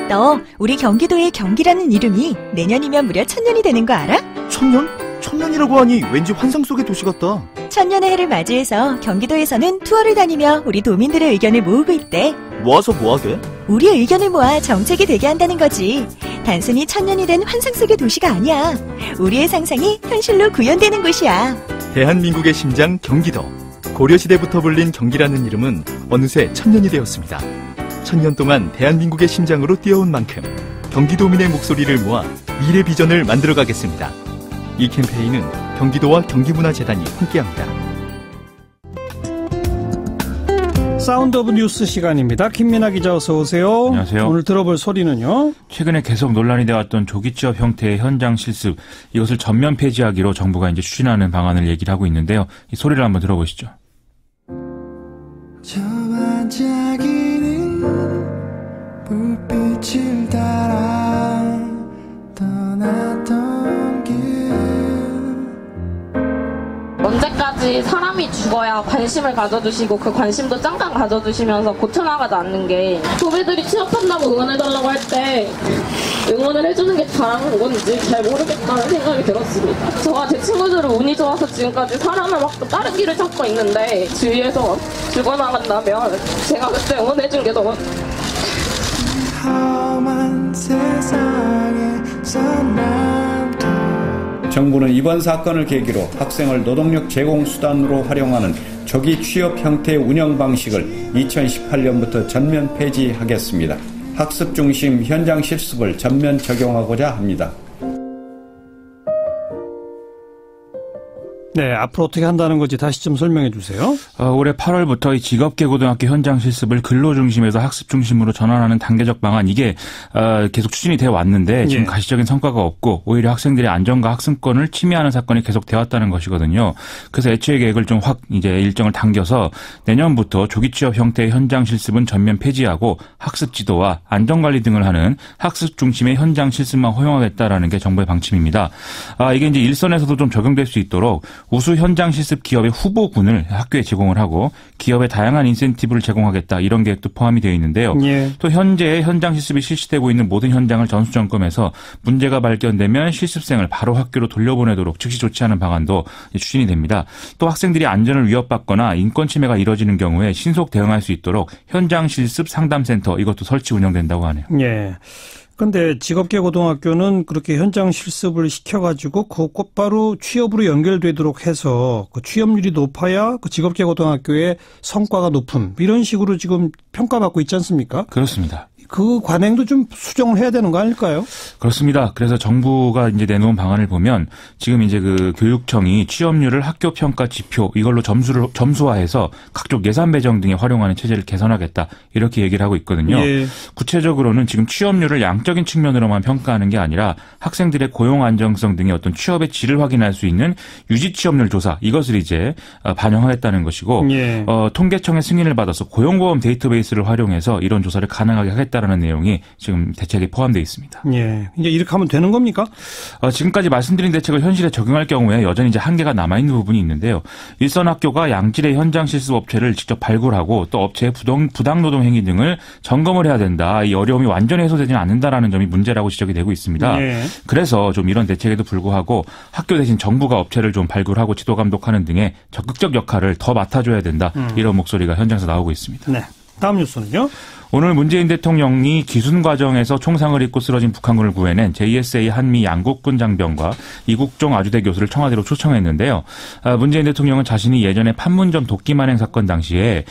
너 우리 경기도의 경기라는 이름이 내년이면 무려 1000년이 되는 거 알아? 1000년? 1000년이라고 하니 왠지 환상 속의 도시 같다. 1000년의 해를 맞이해서 경기도에서는 투어를 다니며 우리 도민들의 의견을 모으고 있대. 모아서 뭐하게? 우리의 의견을 모아 정책이 되게 한다는 거지. 단순히 1000년이 된 환상 속의 도시가 아니야. 우리의 상상이 현실로 구현되는 곳이야. 대한민국의 심장 경기도. 고려시대부터 불린 경기라는 이름은 어느새 1000년이 되었습니다. 1000년 동안 대한민국의 심장으로 뛰어온 만큼 경기도민의 목소리를 모아 미래 비전을 만들어가겠습니다. 이 캠페인은 경기도와 경기문화재단이 함께합니다. 사운드 오브 뉴스 시간입니다. 김민아 기자 어서 오세요. 안녕하세요. 오늘 들어볼 소리는요. 최근에 계속 논란이 되어왔던 조기취업 형태의 현장 실습, 이것을 전면 폐지하기로 정부가 이제 추진하는 방안을 얘기를 하고 있는데요. 이 소리를 한번 들어보시죠. 저 반짝이는 불빛을 따라 떠났던 길. 언제까지 사람이 죽어야 관심을 가져주시고 그 관심도 잠깐 가져주시면서 고쳐나가지 않는 게, 도배들이 취업한다고 응원해달라고 할 때 응원을 해주는 게 잘하는 건지 잘 모르겠다는 생각이 들었습니다. 저와 제 친구들은 운이 좋아서 지금까지 사람을 막 다른 길을 찾고 있는데 주위에서 죽어나간다면 제가 그때 응원해준 게 너무 험한 세상에서 남도. 정부는 이번 사건을 계기로 학생을 노동력 제공 수단으로 활용하는 조기 취업 형태의 운영 방식을 2018년부터 전면 폐지하겠습니다. 학습 중심 현장 실습을 전면 적용하고자 합니다. 네, 앞으로 어떻게 한다는 건지 다시 좀 설명해 주세요. 올해 8월부터 이 직업계고등학교 현장 실습을 근로 중심에서 학습 중심으로 전환하는 단계적 방안, 이게 계속 추진이 되어 왔는데 지금 가시적인 성과가 없고 오히려 학생들의 안전과 학습권을 침해하는 사건이 계속되어 왔다는 것이거든요. 그래서 애초에 계획을 좀 확 이제 일정을 당겨서 내년부터 조기 취업 형태의 현장 실습은 전면 폐지하고 학습 지도와 안전관리 등을 하는 학습 중심의 현장 실습만 허용하겠다라는 게 정부의 방침입니다. 이게 이제 일선에서도 좀 적용될 수 있도록 우수 현장 실습 기업의 후보군을 학교에 제공을 하고 기업에 다양한 인센티브를 제공하겠다, 이런 계획도 포함이 되어 있는데요. 또 현재 현장 실습이 실시되고 있는 모든 현장을 전수점검해서 문제가 발견되면 실습생을 바로 학교로 돌려보내도록 즉시 조치하는 방안도 추진이 됩니다. 또 학생들이 안전을 위협받거나 인권 침해가 이뤄지는 경우에 신속 대응할 수 있도록 현장 실습 상담센터, 이것도 설치 운영된다고 하네요. 예. 근데 직업계고등학교는 그렇게 현장 실습을 시켜가지고 그 곧바로 취업으로 연결되도록 해서 그 취업률이 높아야 그 직업계고등학교의 성과가 높은, 이런 식으로 지금 평가받고 있지 않습니까? 그렇습니다. 그 관행도 좀 수정을 해야 되는 거 아닐까요? 그렇습니다. 그래서 정부가 이제 내놓은 방안을 보면 지금 이제 그 교육청이 취업률을 학교 평가 지표, 이걸로 점수화해서 각종 예산 배정 등에 활용하는 체제를 개선하겠다, 이렇게 얘기를 하고 있거든요. 구체적으로는 지금 취업률을 양적인 측면으로만 평가하는 게 아니라 학생들의 고용 안정성 등의 어떤 취업의 질을 확인할 수 있는 유지 취업률 조사, 이것을 이제 반영하겠다는 것이고, 통계청의 승인을 받아서 고용보험 데이터베이스를 활용해서 이런 조사를 가능하게 하겠다. 라는 내용이 지금 대책에 포함되어 있습니다. 예, 이제 이렇게 하면 되는 겁니까? 지금까지 말씀드린 대책을 현실에 적용할 경우에 여전히 이제 한계가 남아있는 부분이 있는데요. 일선 학교가 양질의 현장 실습 업체를 직접 발굴하고 또 업체의 부당노동 행위 등을 점검을 해야 된다. 이 어려움이 완전히 해소되지는 않는다라는 점이 문제라고 지적이 되고 있습니다. 그래서 좀 이런 대책에도 불구하고 학교 대신 정부가 업체를 좀 발굴하고 지도 감독하는 등의 적극적 역할을 더 맡아줘야 된다. 이런 목소리가 현장에서 나오고 있습니다. 네. 다음 뉴스는요? 오늘 문재인 대통령이 기순 과정에서 총상을 입고 쓰러진 북한군을 구해낸 JSA 한미 양국군 장병과 이국종 아주대 교수를 청와대로 초청했는데요. 문재인 대통령은 자신이 예전에 판문점 도끼 만행 사건 당시에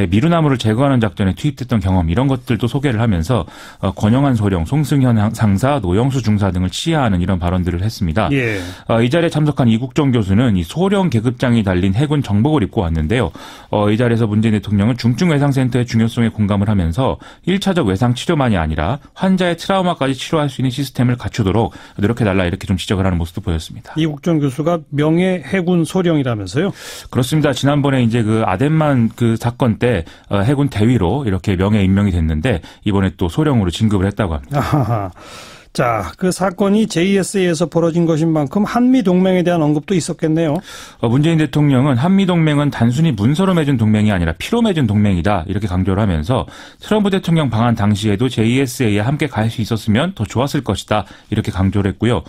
미루나무를 제거하는 작전에 투입됐던 경험, 이런 것들도 소개를 하면서 권영한 소령, 송승현 상사, 노영수 중사 등을 치하하는 이런 발언들을 했습니다. 이 자리에 참석한 이국종 교수는 이 소령 계급장이 달린 해군 정복을 입고 왔는데요. 이 자리에서 문재인 대통령은 중증외상센터의 중요성에 공감을 하면서 1차적 외상 치료만이 아니라 환자의 트라우마까지 치료할 수 있는 시스템을 갖추도록 노력해달라, 이렇게 좀 지적을 하는 모습도 보였습니다. 이국종 교수가 명예 해군 소령이라면서요? 그렇습니다. 지난번에 이제 그 아덴만 그 사건 때 해군 대위로 이렇게 명예 임명이 됐는데 이번에 또 소령으로 진급을 했다고 합니다. 아하하. 자, 그 사건이 JSA에서 벌어진 것인 만큼 한미 동맹에 대한 언급도 있었겠네요. 문재인 대통령은 한미 동맹은 단순히 문서로 맺은 동맹이 아니라 피로 맺은 동맹이다 이렇게 강조를 하면서 트럼프 대통령 방한 당시에도 JSA에 함께 갈 수 있었으면 더 좋았을 것이다 이렇게 강조를 했고요.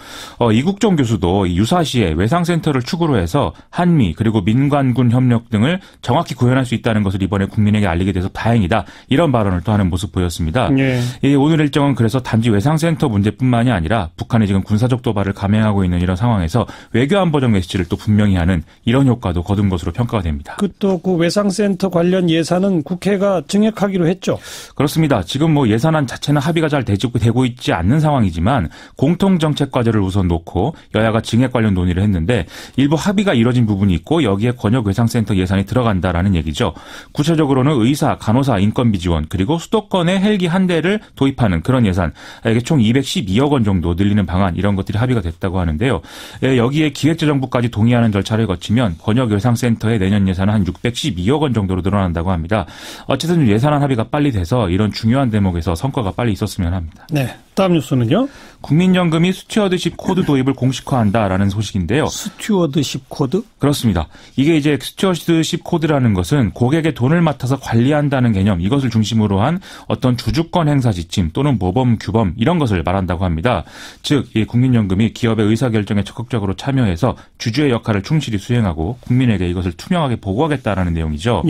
이국종 교수도 유사시에 외상센터를 축으로 해서 한미 그리고 민관군 협력 등을 정확히 구현할 수 있다는 것을 이번에 국민에게 알리게 돼서 다행이다 이런 발언을 또 하는 모습 보였습니다. 오늘 일정은 그래서 단지 외상센터 문제뿐만이 아니라 북한이 지금 군사적 도발을 감행하고 있는 이런 상황에서 외교안보적 메시지를 또 분명히 하는 이런 효과도 거둔 것으로 평가가 됩니다. 또 그 외상센터 관련 예산은 국회가 증액하기로 했죠. 그렇습니다. 지금 뭐 예산안 자체는 합의가 잘 되고 있지 않는 상황이지만 공통정책 과제를 우선 놓고 여야가 증액 관련 논의를 했는데 일부 합의가 이뤄진 부분이 있고 여기에 권역 외상센터 예산이 들어간다라는 얘기죠. 구체적으로는 의사, 간호사 인건비 지원 그리고 수도권에 헬기 한 대를 도입하는 그런 예산 이게 총 212억 원 정도 늘리는 방안 이런 것들이 합의가 됐다고 하는데요. 여기에 기획재정부까지 동의하는 절차를 거치면 권역 외상센터의 내년 예산은 한 612억 원 정도로 늘어난다고 합니다. 어쨌든 예산안 합의가 빨리 돼서 이런 중요한 대목에서 성과가 빨리 있었으면 합니다. 네. 다음 뉴스는요? 국민연금이 스튜어드십 코드 도입을 공식화한다라는 소식인데요. 스튜어드십 코드? 그렇습니다. 이게 이제 스튜어드십 코드라는 것은 고객의 돈을 맡아서 관리한다는 개념 이것을 중심으로 한 어떤 주주권 행사 지침 또는 모범 규범 이런 것을 말한다고 합니다. 즉 이 국민연금이 기업의 의사결정에 적극적으로 참여해서 주주의 역할을 충실히 수행하고 국민에게 이것을 투명하게 보고하겠다라는 내용이죠.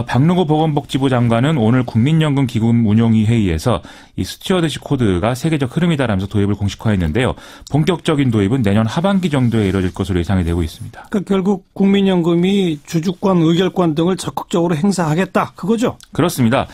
박능호 보건복지부 장관은 오늘 국민연금 기금 운용위 회의에서 이 스튜어드십 코드가 세계적 흐름이다라면서 도입을 공식화했는데요. 본격적인 도입은 내년 하반기 정도에 이뤄질 것으로 예상이 되고 있습니다. 그러니까 결국 국민연금이 주주권, 의결권 등을 적극적으로 행사하겠다. 그거죠? 그렇습니다.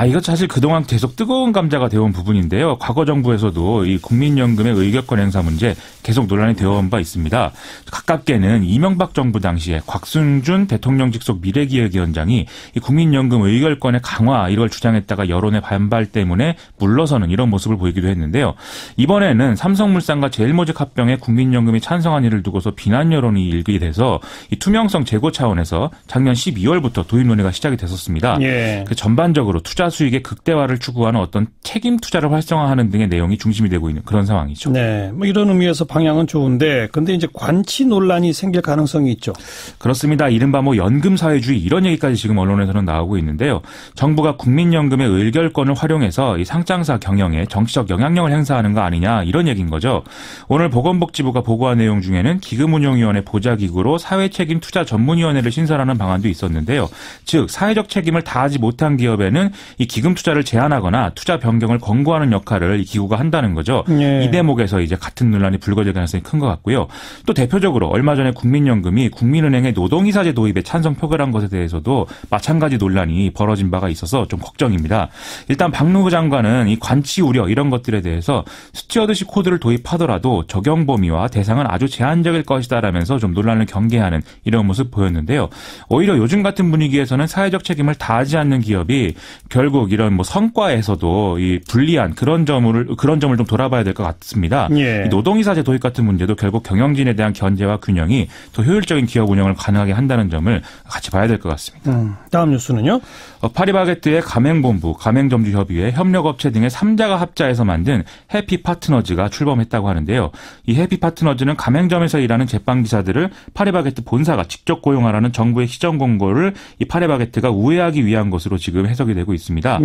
이거 사실 그동안 계속 뜨거운 감자가 되어온 부분인데요. 과거 정부에서도 이 국민연금의 의결권 행사 문제 계속 논란이 되어온 바 있습니다. 가깝게는 이명박 정부 당시에 곽순준 대통령 직속 미래기획위원장이 이 국민연금 의결권의 강화 이걸 주장했다가 여론의 반발 때문에 물러서는 이런 모습을 보이기도 했는데요. 이번에는 삼성물산과 제일모직 합병에 국민연금이 찬성한 일을 두고서 비난 여론이 일게 돼서 이 투명성 제고 차원에서 작년 12월부터 도입 논의가 시작이 됐었습니다. 그 전반적으로 투자 수익의 극대화를 추구하는 어떤 책임 투자를 활성화하는 등의 내용이 중심이 되고 있는 그런 상황이죠. 네, 뭐 이런 의미에서 방향은 좋은데, 근데 이제 관치 논란이 생길 가능성이 있죠. 그렇습니다. 이른바 뭐 연금 사회주의 이런 얘기까지 지금 언론에서는 나오고 있는데요. 정부가 국민연금의 의결권을 활용해서 이 상장사 경영에 정치적 영향력을 행사하는 거 아니냐 이런 얘기인 거죠. 오늘 보건복지부가 보고한 내용 중에는 기금운용위원회 보좌기구로 사회책임 투자 전문위원회를 신설하는 방안도 있었는데요. 즉 사회적 책임을 다하지 못한 기업에는 이 기금 투자를 제한하거나 투자 변경을 권고하는 역할을 이 기구가 한다는 거죠. 이 대목에서 이제 같은 논란이 불거질 가능성이 큰 것 같고요. 또 대표적으로 얼마 전에 국민연금이 국민은행의 노동이사제 도입에 찬성 표결한 것에 대해서도 마찬가지 논란이 벌어진 바가 있어서 좀 걱정입니다. 일단 박능호 장관은 이 관치 우려 이런 것들에 대해서 스튜어드십 코드를 도입하더라도 적용 범위와 대상은 아주 제한적일 것이다라면서 좀 논란을 경계하는 이런 모습 보였는데요. 오히려 요즘 같은 분위기에서는 사회적 책임을 다하지 않는 기업이 결국 이런 뭐 성과에서도 이 불리한 그런 점을 좀 돌아봐야 될 것 같습니다. 이 노동이사제 도입 같은 문제도 결국 경영진에 대한 견제와 균형이 더 효율적인 기업 운영을 가능하게 한다는 점을 같이 봐야 될 것 같습니다. 다음 뉴스는요? 파리바게뜨의 가맹본부, 가맹점주협의회, 협력업체 등의 3자가 합자해서 만든 해피파트너즈가 출범했다고 하는데요. 이 해피파트너즈는 가맹점에서 일하는 제빵기사들을 파리바게뜨 본사가 직접 고용하라는 정부의 시정 공고를 이 파리바게뜨가 우회하기 위한 것으로 지금 해석이 되고 있습니다.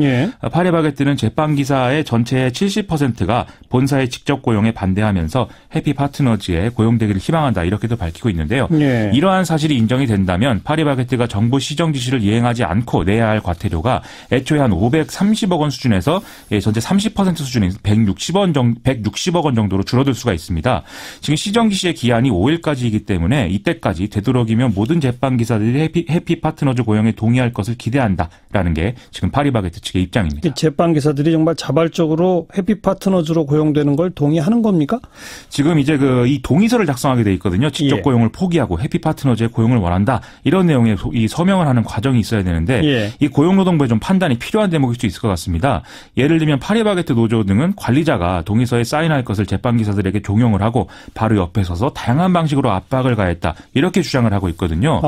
파리바게뜨는 제빵기사의 전체의 70%가 본사의 직접 고용에 반대하면서 해피파트너즈에 고용되기를 희망한다 이렇게도 밝히고 있는데요. 이러한 사실이 인정이 된다면 파리바게뜨가 정부 시정 지시를 이행하지 않고 내야 할 과태료가 애초에 한 530억 원 수준에서 전체 30% 수준인 160억 원 정도로 줄어들 수가 있습니다. 지금 시정 지시의 기한이 5일까지이기 때문에 이때까지 되도록이면 모든 제빵기사들이 해피파트너즈 고용에 동의할 것을 기대한다라는 게 지금 파리바게뜨 측의 입장입니다. 제빵기사들이 정말 자발적으로 해피파트너즈로 고용되는 걸 동의하는 겁니까? 지금 이제 이 동의서를 작성하게 돼 있거든요. 직접 고용을 포기하고 해피파트너즈의 고용을 원한다. 이런 내용의 이 서명을 하는 과정이 있어야 되는데 이 고용노동부의 좀 판단이 필요한 대목일 수 있을 것 같습니다. 예를 들면 파리바게뜨 노조 등은 관리자가 동의서에 사인할 것을 제빵기사들에게 종용을 하고 바로 옆에 서서 다양한 방식으로 압박을 가했다. 이렇게 주장을 하고 있거든요.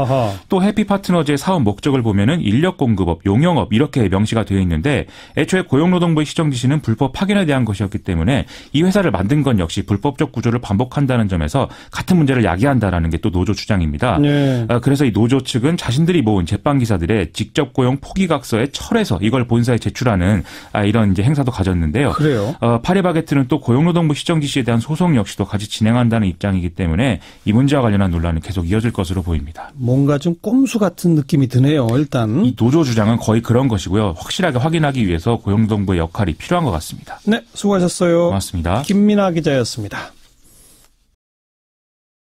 또 해피파트너즈의 사업 목적을 보면은 인력공급업, 용역업 이렇게 명시가 되어 있는데 애초에 고용노동부의 시정 지시는 불법 파견에 대한 것이었기 때문에 이 회사를 만든 건 역시 불법적 구조를 반복한다는 점에서 같은 문제를 야기한다라는 게 또 노조 주장입니다. 네. 그래서 이 노조 측은 자신들이 모은 제빵 기사들의 직접 고용 포기각서에 철해서 이걸 본사에 제출하는 이런 이제 행사도 가졌는데요. 그래요. 파리바게트는 또 고용노동부 시정 지시에 대한 소송 역시도 같이 진행한다는 입장이기 때문에 이 문제와 관련한 논란은 계속 이어질 것으로 보입니다. 뭔가 좀 꼼수 같은 느낌이 드네요. 일단 이 노조 주장은 거의 그런 것이고요. 확실하게 확인하기 위해서 고용노동부의 역할이 필요한 것 같습니다. 네, 수고하셨어요. 고맙습니다. 김민아 기자였습니다.